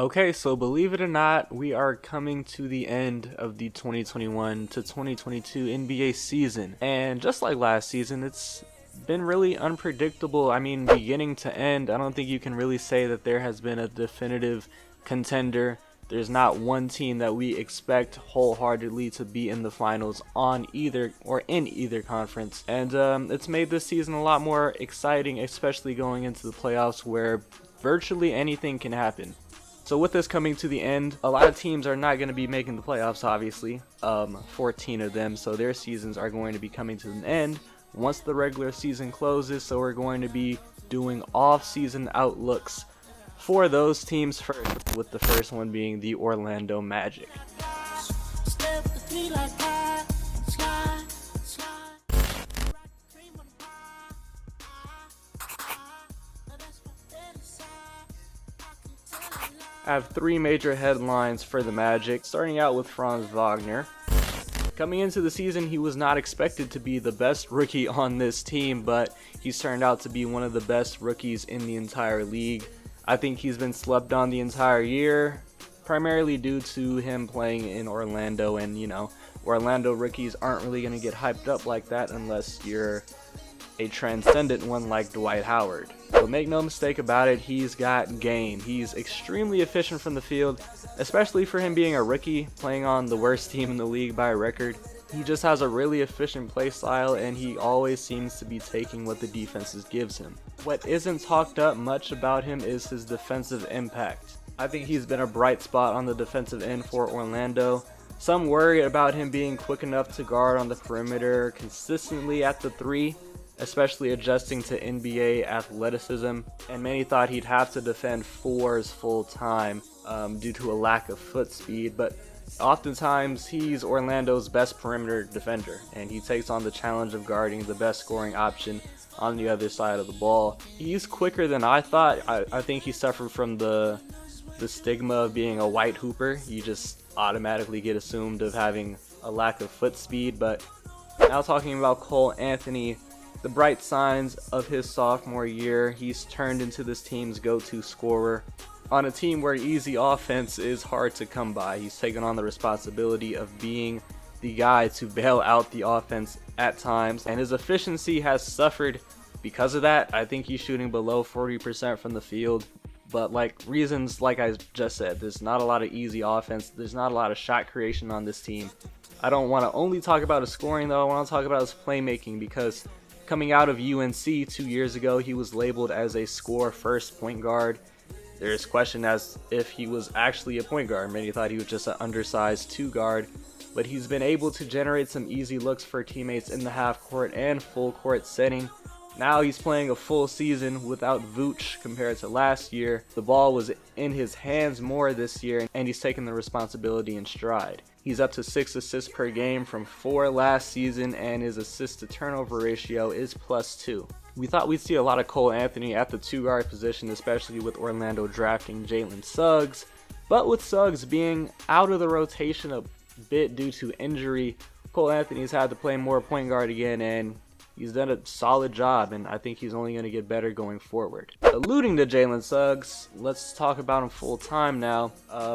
Okay, so believe it or not, we are coming to the end of the 2021 to 2022 NBA season. And just like last season, it's been really unpredictable. I mean, beginning to end, I don't think you can really say that there has been a definitive contender. There's not one team that we expect wholeheartedly to be in the finals on either or in either conference. And it's made this season a lot more exciting, especially going into the playoffs where virtually anything can happen. So with this coming to the end, a lot of teams are not going to be making the playoffs, obviously, 14 of them, so their seasons are going to be coming to an end once the regular season closes. So we're going to be doing off-season outlooks for those teams first, with the first one being the Orlando Magic. I have three major headlines for the Magic, starting out with Franz Wagner. Coming into the season, he was not expected to be the best rookie on this team, but he's turned out to be one of the best rookies in the entire league. I think he's been slept on the entire year, primarily due to him playing in Orlando, and Orlando rookies aren't really going to get hyped up like that unless you're a transcendent one like Dwight Howard. But make no mistake about it, he's got game. He's extremely efficient from the field, especially for him being a rookie playing on the worst team in the league by record. He just has a really efficient play style, and he always seems to be taking what the defenses gives him. What isn't talked up much about him is his defensive impact. I think he's been a bright spot on the defensive end for Orlando. Some worry about him being quick enough to guard on the perimeter consistently at the three, especially adjusting to NBA athleticism, and many thought he'd have to defend fours full time due to a lack of foot speed, but oftentimes he's Orlando's best perimeter defender, and he takes on the challenge of guarding the best scoring option on the other side of the ball. He's quicker than I thought. I think he suffered from the stigma of being a white hooper. You just automatically get assumed of having a lack of foot speed. But now talking about Cole Anthony, the bright signs of his sophomore year, he's turned into this team's go-to scorer. On a team where easy offense is hard to come by, he's taken on the responsibility of being the guy to bail out the offense at times, and his efficiency has suffered because of that. I think he's shooting below 40% from the field, but reasons like I just said, there's not a lot of easy offense, there's not a lot of shot creation on this team. I don't want to only talk about his scoring though, I want to talk about his playmaking, because coming out of UNC 2 years ago, he was labeled as a score-first point guard. There's question as if he was actually a point guard. Many thought he was just an undersized two guard, but he's been able to generate some easy looks for teammates in the half-court and full-court setting. Now he's playing a full season without Vooch compared to last year. The ball was in his hands more this year, and he's taken the responsibility in stride. He's up to 6 assists per game from 4 last season, and his assist-to-turnover ratio is +2. We thought we'd see a lot of Cole Anthony at the two-guard position, especially with Orlando drafting Jalen Suggs. But with Suggs being out of the rotation a bit due to injury, Cole Anthony's had to play more point guard again, and he's done a solid job, and I think he's only going to get better going forward. Alluding to Jalen Suggs, let's talk about him full time now.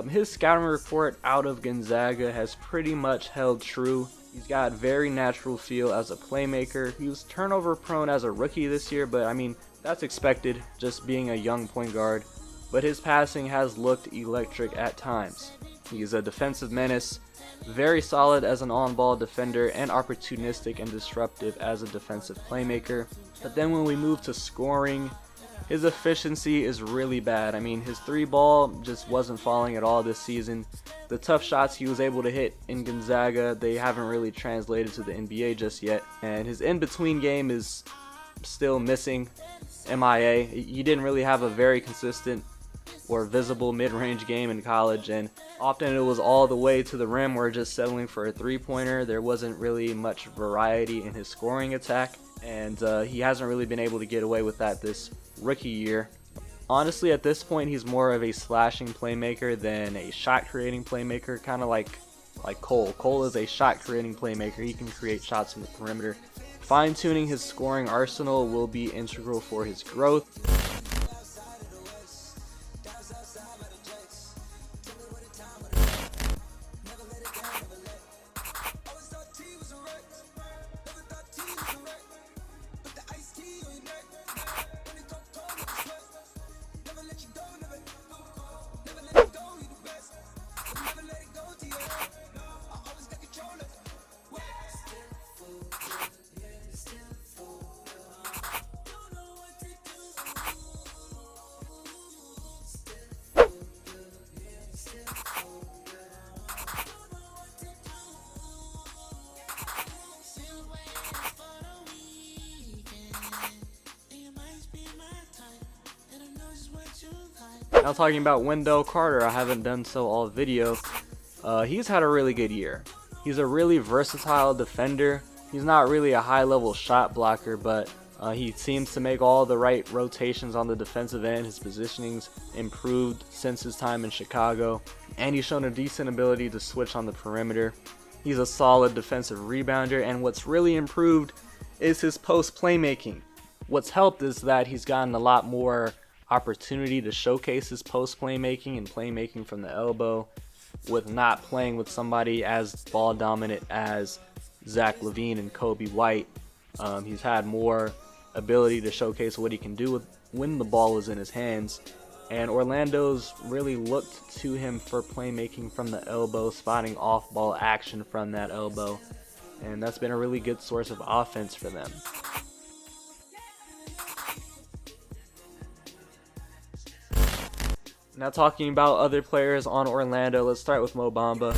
His scouting report out of Gonzaga has pretty much held true. He's got very natural feel as a playmaker. He was turnover prone as a rookie this year, but I mean, that's expected, just being a young point guard. But his passing has looked electric at times. He is a defensive menace, very solid as an on-ball defender, and opportunistic and disruptive as a defensive playmaker. But then when we move to scoring, his efficiency is really bad. I mean, his three ball just wasn't falling at all this season. The tough shots he was able to hit in Gonzaga, they haven't really translated to the NBA just yet. And his in-between game is still missing. MIA. He didn't really have a very consistent or visible mid-range game in college, and often it was all the way to the rim or just settling for a three-pointer. There wasn't really much variety in his scoring attack, and he hasn't really been able to get away with that this rookie year. Honestly, at this point, he's more of a slashing playmaker than a shot-creating playmaker, kind of like Cole. Cole is a shot-creating playmaker. He can create shots from the perimeter. Fine-tuning his scoring arsenal will be integral for his growth. Now talking about Wendell Carter, I haven't done so all video. He's had a really good year. He's a really versatile defender. He's not really a high-level shot blocker, but he seems to make all the right rotations on the defensive end. His positioning's improved since his time in Chicago, and he's shown a decent ability to switch on the perimeter. He's a solid defensive rebounder, and what's really improved is his post playmaking. What's helped is that he's gotten a lot more opportunity to showcase his post playmaking and playmaking from the elbow, with not playing with somebody as ball dominant as Zach LaVine and Kobe White. He's had more ability to showcase what he can do when the ball is in his hands, and Orlando's really looked to him for playmaking from the elbow, spotting off-ball action from that elbow, and that's been a really good source of offense for them. Now talking about other players on Orlando, let's start with Mo Bamba.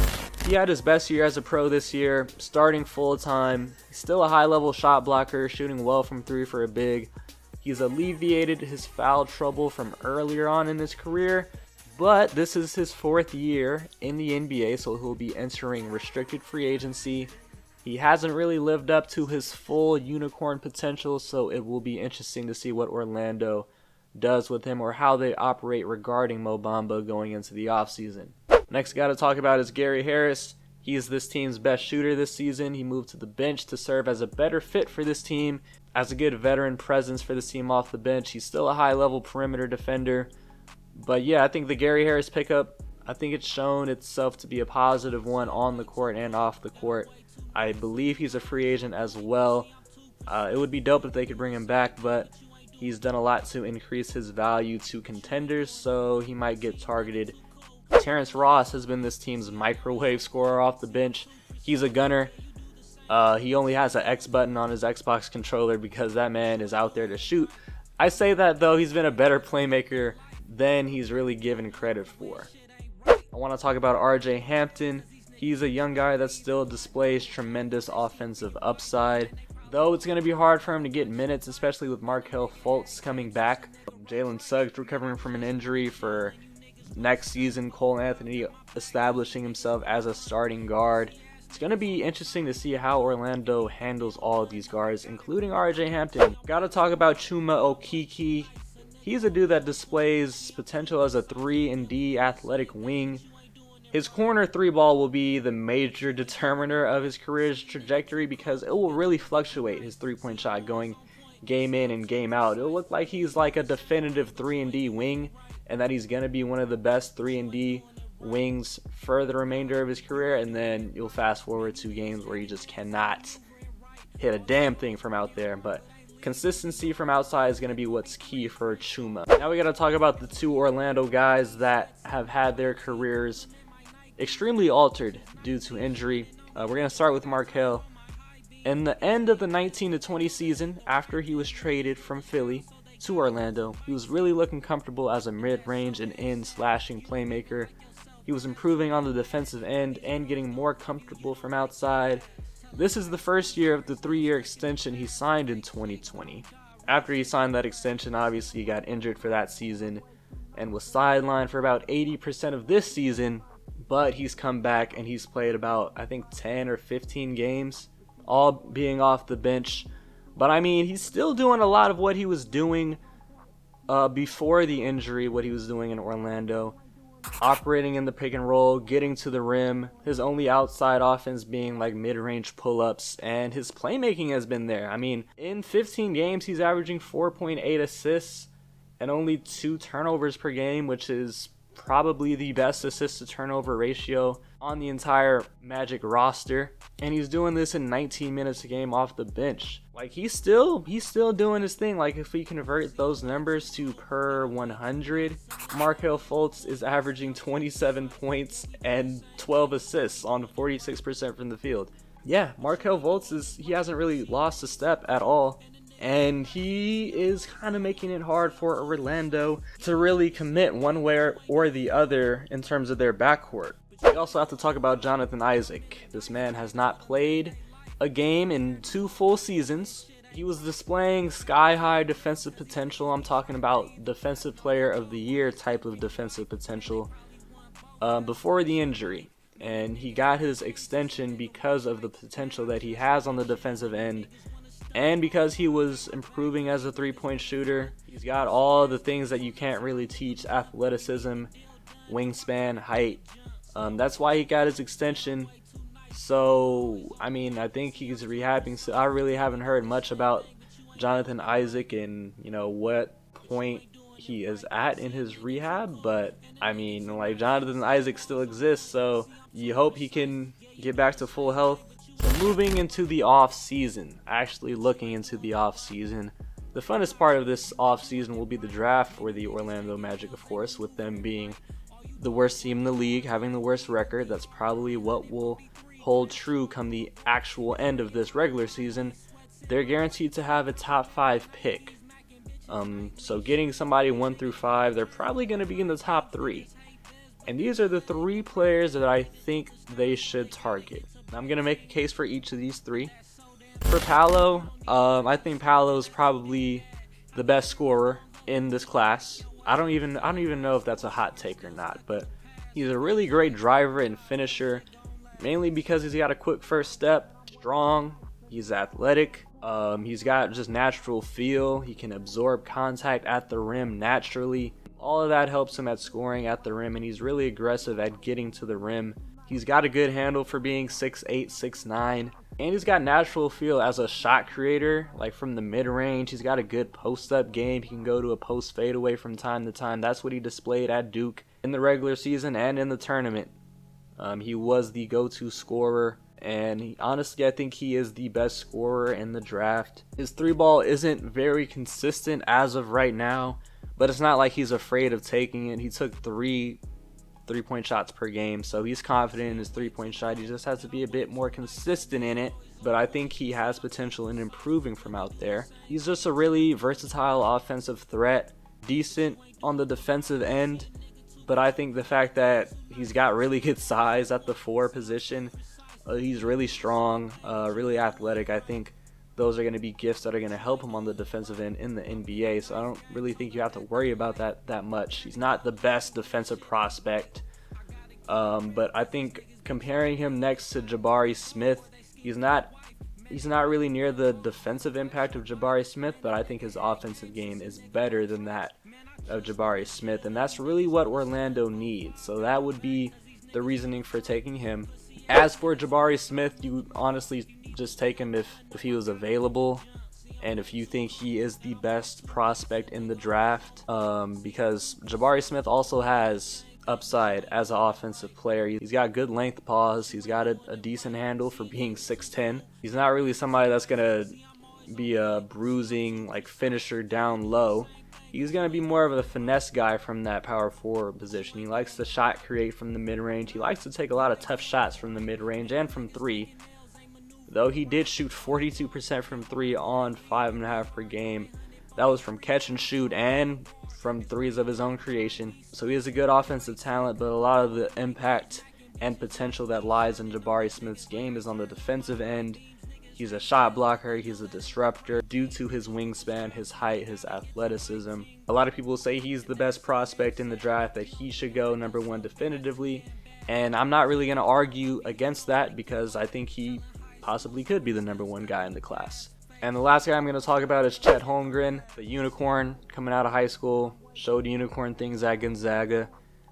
He had his best year as a pro this year, starting full-time. He's still a high-level shot blocker, shooting well from three for a big. He's alleviated his foul trouble from earlier on in his career, but this is his 4th year in the NBA, so he'll be entering restricted free agency. He hasn't really lived up to his full unicorn potential, so it will be interesting to see what Orlando does with him or how they operate regarding Mo Bamba going into the offseason. Next guy to talk about is Gary Harris. He's this team's best shooter this season. He moved to the bench to serve as a better fit for this team, as a good veteran presence for this team off the bench. He's still a high-level perimeter defender. But yeah, I think the Gary Harris pickup, I think it's shown itself to be a positive one on the court and off the court. I believe he's a free agent as well. It would be dope if they could bring him back, but he's done a lot to increase his value to contenders, so he might get targeted. Terrence Ross has been this team's microwave scorer off the bench. He's a gunner. He only has an X button on his Xbox controller because that man is out there to shoot. I say that though, he's been a better playmaker than he's really given credit for. I want to talk about RJ Hampton. He's a young guy that still displays tremendous offensive upside, though it's going to be hard for him to get minutes, especially with Markelle Fultz coming back. Jalen Suggs recovering from an injury for next season. Cole Anthony establishing himself as a starting guard. It's going to be interesting to see how Orlando handles all of these guards, including RJ Hampton. Got to talk about Chuma Okeke. He's a dude that displays potential as a 3-and-D athletic wing. His corner 3 ball will be the major determiner of his career's trajectory because it will really fluctuate his 3-point shot going game in and game out. It'll look like he's like a definitive 3-and-D wing, and that he's going to be one of the best 3-and-D wings for the remainder of his career, and then you'll fast forward to games where he just cannot hit a damn thing from out there. But consistency from outside is going to be what's key for Chuma. Now we got to talk about the 2 Orlando guys that have had their careers extremely altered due to injury. We're going to start with Markelle. In the end of the 19-20 season, after he was traded from Philly to Orlando, he was really looking comfortable as a mid-range and in-slashing playmaker. He was improving on the defensive end and getting more comfortable from outside. This is the first year of the 3-year extension he signed in 2020. After he signed that extension, obviously he got injured for that season and was sidelined for about 80% of this season, but he's come back and he's played about, I think, 10 or 15 games, all being off the bench. But I mean, he's still doing a lot of what he was doing before the injury, what he was doing in Orlando. Operating in the pick and roll, getting to the rim, his only outside offense being like mid-range pull-ups, and his playmaking has been there. I mean, in 15 games, he's averaging 4.8 assists and only 2 turnovers per game, which is probably the best assist to turnover ratio on the entire Magic roster, and he's doing this in 19 minutes a game off the bench. Like, he's still doing his thing. Like, if we convert those numbers to per 100, Markelle Fultz is averaging 27 points and 12 assists on 46% from the field. Yeah, Markelle Fultz he hasn't really lost a step at all. And he is kind of making it hard for Orlando to really commit one way or the other in terms of their backcourt. We also have to talk about Jonathan Isaac. This man has not played a game in 2 full seasons. He was displaying sky-high defensive potential. I'm talking about defensive player of the year type of defensive potential before the injury. And he got his extension because of the potential that he has on the defensive end, and because he was improving as a three-point shooter. He's got all the things that you can't really teach: athleticism, wingspan, height. That's why he got his extension. So, I mean, I think he's rehabbing. So I really haven't heard much about Jonathan Isaac and, what point he is at in his rehab. But, I mean, like, Jonathan Isaac still exists, so you hope he can get back to full health. So moving into the off season, actually looking into the off season, the funnest part of this off season will be the draft for the Orlando Magic, of course, with them being the worst team in the league, having the worst record. That's probably what will hold true come the actual end of this regular season. They're guaranteed to have a top 5 pick. So getting somebody 1 through 5, they're probably going to be in the top 3. And these are the 3 players that I think they should target. I'm going to make a case for each of these 3. For Paolo, I think Paolo is probably the best scorer in this class. I don't even know if that's a hot take or not, but he's a really great driver and finisher, mainly because he's got a quick first step, strong, he's athletic, he's got just natural feel, he can absorb contact at the rim naturally. All of that helps him at scoring at the rim, and he's really aggressive at getting to the rim. He's got a good handle for being 6'8", 6'9", and he's got natural feel as a shot creator, like from the mid-range. He's got a good post-up game. He can go to a post fadeaway from time to time. That's what he displayed at Duke in the regular season and in the tournament. He was the go-to scorer, and honestly, I think he is the best scorer in the draft. His 3-ball isn't very consistent as of right now, but it's not like he's afraid of taking it. He took 3 3-point shots per game, so he's confident in his 3-point shot. He just has to be a bit more consistent in it, but I think he has potential in improving from out there. He's just a really versatile offensive threat, decent on the defensive end, but I think the fact that he's got really good size at the 4 position, he's really strong, really athletic. I think those are going to be gifts that are going to help him on the defensive end in the NBA, so I don't really think you have to worry about that much. He's not the best defensive prospect, but I think comparing him next to Jabari Smith, he's not really near the defensive impact of Jabari Smith, but I think his offensive game is better than that of Jabari Smith, and that's really what Orlando needs. So that would be the reasoning for taking him. As for Jabari Smith, you honestly just take him if he was available, and if you think he is the best prospect in the draft, because Jabari Smith also has upside as an offensive player. He's got good length pause, he's got a decent handle for being 6'10". He's not really somebody that's gonna be a bruising like finisher down low. He's going to be more of a finesse guy from that power forward position. He likes to shot create from the mid-range. He likes to take a lot of tough shots from the mid-range and from 3. Though he did shoot 42% from 3 on 5.5 per game. That was from catch and shoot and from 3s of his own creation. So he is a good offensive talent, but a lot of the impact and potential that lies in Jabari Smith's game is on the defensive end. He's a shot blocker, he's a disruptor due to his wingspan, his height, his athleticism. A lot of people say he's the best prospect in the draft, that he should go number 1 definitively, and I'm not really going to argue against that because I think he possibly could be the number 1 guy in the class. And the last guy I'm going to talk about is Chet Holmgren, the unicorn coming out of high school, showed unicorn things at Gonzaga.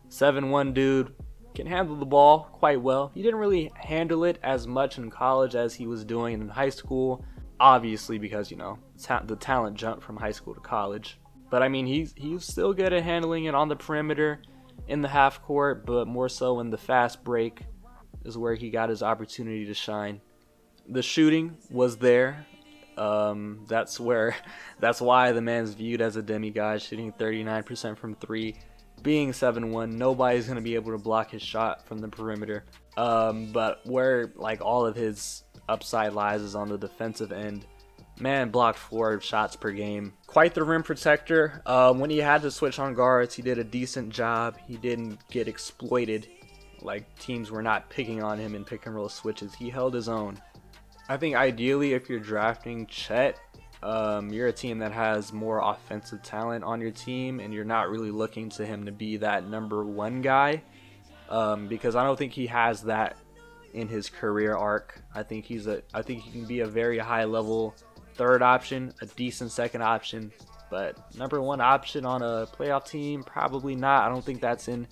7'1" dude. Can handle the ball quite well. He didn't really handle it as much in college as he was doing in high school, obviously because, the talent jumped from high school to college. But I mean, he's still good at handling it on the perimeter, in the half court, but more so in the fast break is where he got his opportunity to shine. The shooting was there. That's why the man's viewed as a demigod, shooting 39% from 3. Being 7'1", nobody's going to be able to block his shot from the perimeter. But where all of his upside lies is on the defensive end. Man blocked 4 shots per game. Quite the rim protector. When he had to switch on guards, he did a decent job. He didn't get exploited. Teams were not picking on him in pick and roll switches. He held his own. I think ideally if you're drafting Chet, you're a team that has more offensive talent on your team, and you're not really looking to him to be that #1 guy, because I don't think he has that in his career arc. I think he can be a very high level third option, a decent second option, but #1 option on a playoff team, probably not. I don't think that's in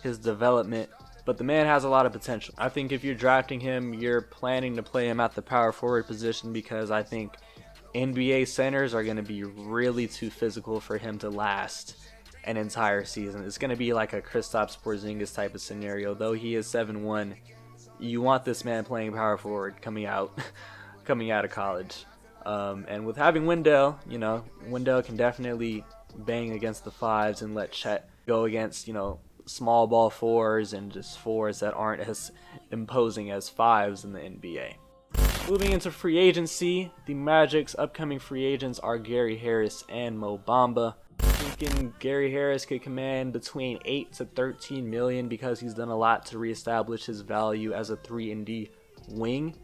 his development, but the man has a lot of potential. I think if you're drafting him, you're planning to play him at the power forward position, because I think NBA centers are going to be really too physical for him to last an entire season. It's going to be like a Kristaps Porzingis type of scenario. Though he is 7'1", you want this man playing power forward coming out of college. And with having Wendell, Wendell can definitely bang against the fives and let Chet go against, small ball fours and just fours that aren't as imposing as fives in the NBA. Moving into free agency, the Magic's upcoming free agents are Gary Harris and Mo Bamba. Thinking Gary Harris could command between 8 to 13 million because he's done a lot to reestablish his value as a 3-and-D wing,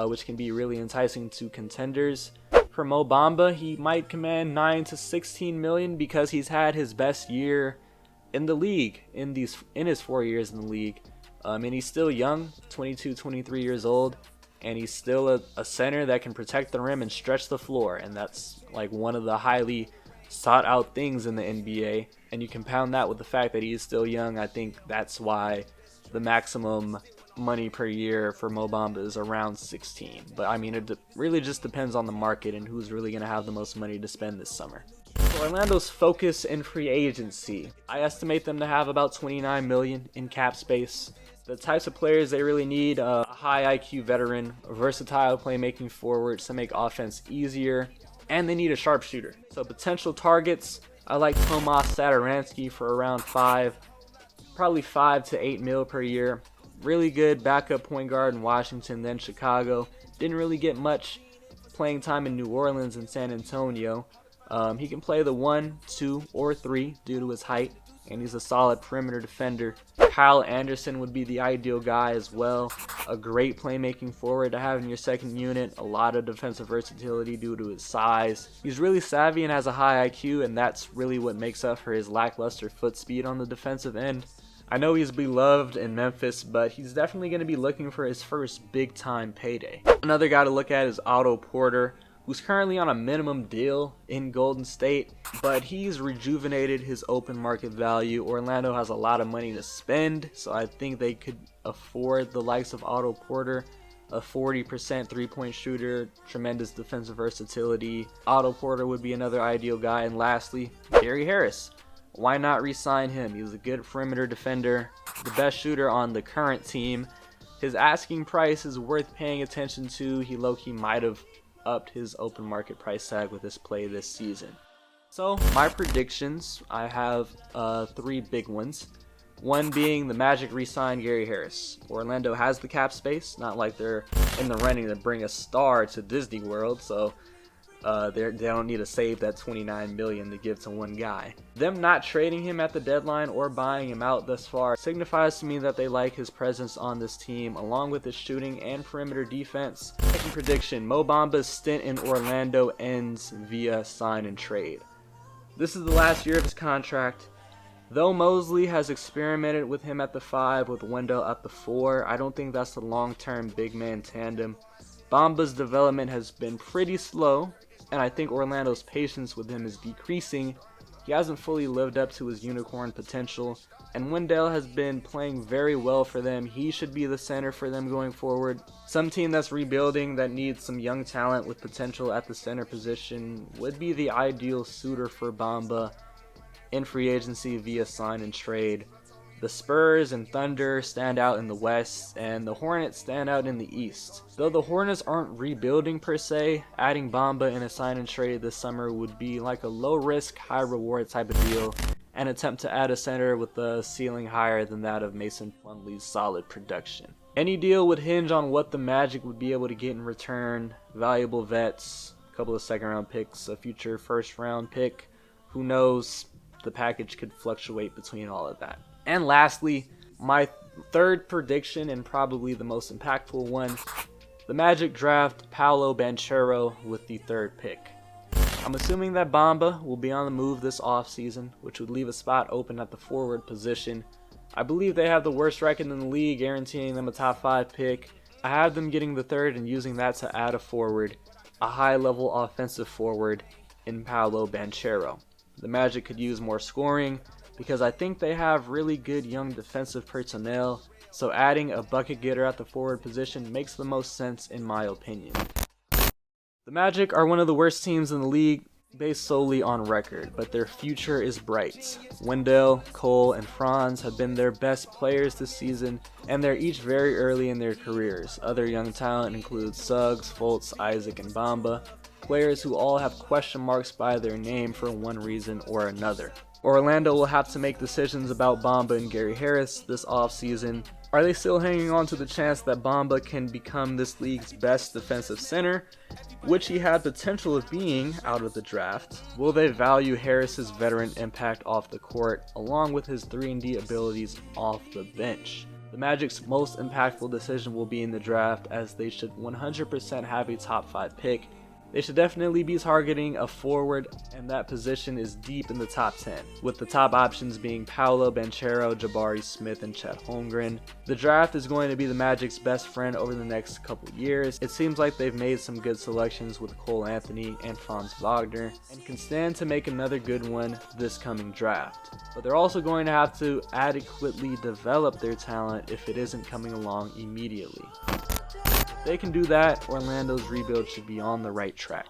which can be really enticing to contenders. For Mo Bamba, he might command 9 to 16 million because he's had his best year in the league in his 4 years in the league, and he's still young, 22, 23 years old, and he's still a center that can protect the rim and stretch the floor, and that's like one of the highly sought out things in the NBA. And you compound that with the fact that he is still young. I think that's why the maximum money per year for Mo Bamba is around 16. But I mean, it really just depends on the market and who's really going to have the most money to spend this summer. For Orlando's focus in free agency, I estimate them to have about 29 million in cap space. The types of players they really need: a high IQ veteran, a versatile playmaking forward to make offense easier, and they need a sharpshooter. So potential targets, I like Tomas Satoransky for around probably 5 to 8 mil per year. Really good backup point guard in Washington, then Chicago. Didn't really get much playing time in New Orleans and San Antonio. He can play the 1, 2, or 3 due to his height, and he's a solid perimeter defender. Kyle Anderson would be the ideal guy as well. A great playmaking forward to have in your second unit. A lot of defensive versatility due to his size. He's really savvy and has a high IQ, and that's really what makes up for his lackluster foot speed on the defensive end. I know he's beloved in Memphis, but he's definitely going to be looking for his first big-time payday. Another guy to look at is Otto Porter, who's currently on a minimum deal in Golden State, but he's rejuvenated his open market value. Orlando has a lot of money to spend, so I think they could afford the likes of Otto Porter, a 40% three-point shooter, tremendous defensive versatility. Otto Porter would be another ideal guy. And lastly, Gary Harris. Why not re-sign him? He's a good perimeter defender, the best shooter on the current team. His asking price is worth paying attention to. He low-key might have upped his open market price tag with his play this season. So my predictions, I have 3 big ones. One being the Magic re-sign Gary Harris. Orlando has the cap space, not like they're in the running to bring a star to Disney World, so they don't need to save that 29 million to give to one guy. Them not trading him at the deadline or buying him out thus far signifies to me that they like his presence on this team, along with his shooting and perimeter defense. Second prediction: Mo Bamba's stint in Orlando ends via sign and trade. This is the last year of his contract. Though Mosley has experimented with him at the 5 with Wendell at the 4, I don't think that's the long-term big man tandem. Bamba's development has been pretty slow, and I think Orlando's patience with him is decreasing. He hasn't fully lived up to his unicorn potential, and Wendell has been playing very well for them. He should be the center for them going forward. Some team that's rebuilding that needs some young talent with potential at the center position would be the ideal suitor for Bamba in free agency via sign and trade. The Spurs and Thunder stand out in the West, and the Hornets stand out in the East. Though the Hornets aren't rebuilding per se, adding Bamba in a sign and trade this summer would be like a low-risk, high-reward type of deal, an attempt to add a center with a ceiling higher than that of Mason Plumlee's solid production. Any deal would hinge on what the Magic would be able to get in return: valuable vets, a couple of second-round picks, a future first-round pick. Who knows? The package could fluctuate between all of that. And lastly, my third prediction, and probably the most impactful one, The Magic draft Paolo Banchero with the 3rd pick. I'm assuming that Bamba will be on the move this offseason, which would leave a spot open at the forward position. I believe they have the worst record in the league, guaranteeing them a top 5 pick. I have them getting the 3rd and using that to add a forward, a high-level offensive forward in Paolo Banchero. The Magic could use more scoring because I think they have really good young defensive personnel, so adding a bucket getter at the forward position makes the most sense in my opinion. The Magic are one of the worst teams in the league based solely on record, but their future is bright. Wendell, Cole, and Franz have been their best players this season, and they're each very early in their careers. Other young talent includes Suggs, Fultz, Isaac, and Bamba, players who all have question marks by their name for one reason or another. Orlando will have to make decisions about Bamba and Gary Harris this offseason. Are they still hanging on to the chance that Bamba can become this league's best defensive center, which he had potential of being out of the draft? Will they value Harris's veteran impact off the court along with his 3-and-D abilities off the bench? The Magic's most impactful decision will be in the draft, as they should 100% have a top 5 pick. They should definitely be targeting a forward, and that position is deep in the top 10, with the top options being Paolo Banchero, Jabari Smith, and Chet Holmgren. The draft is going to be the Magic's best friend over the next couple years. It seems like they've made some good selections with Cole Anthony and Franz Wagner, and can stand to make another good one this coming draft. But they're also going to have to adequately develop their talent if it isn't coming along immediately. If they can do that, Orlando's rebuild should be on the right track.